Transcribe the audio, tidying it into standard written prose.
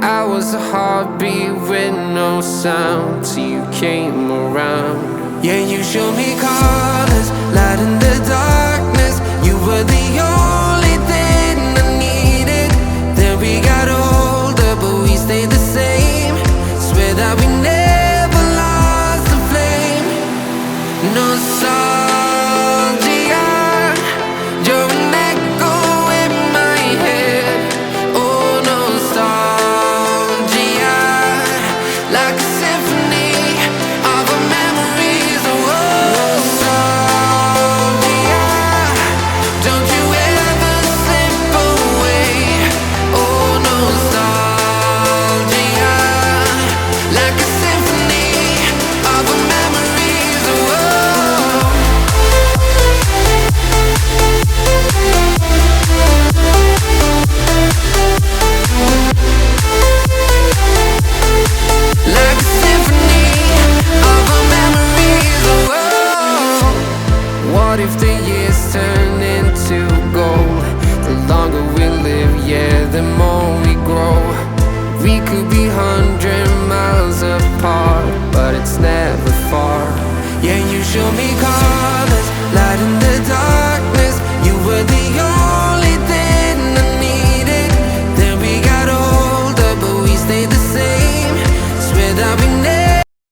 I was a heartbeat with no sound till you came around. Yeah, you showed me colors, light in the darkness. You were the only thing I needed. Then we got older, but we stayed the same. Swear that we never lost the flame. Nostalgia, you're an echo in my head. Oh, nostalgia, like a symphony of our memories. Oh, nostalgia, don't you ever slip away. Oh, nostalgia, like a symphony of our memories. Oh, like a symphony of our memories. Oh, what if the years turn into gold? The longer we live, yeah, the more we grow. We could be 100 miles apart, but it's never far. Yeah, you show me colors,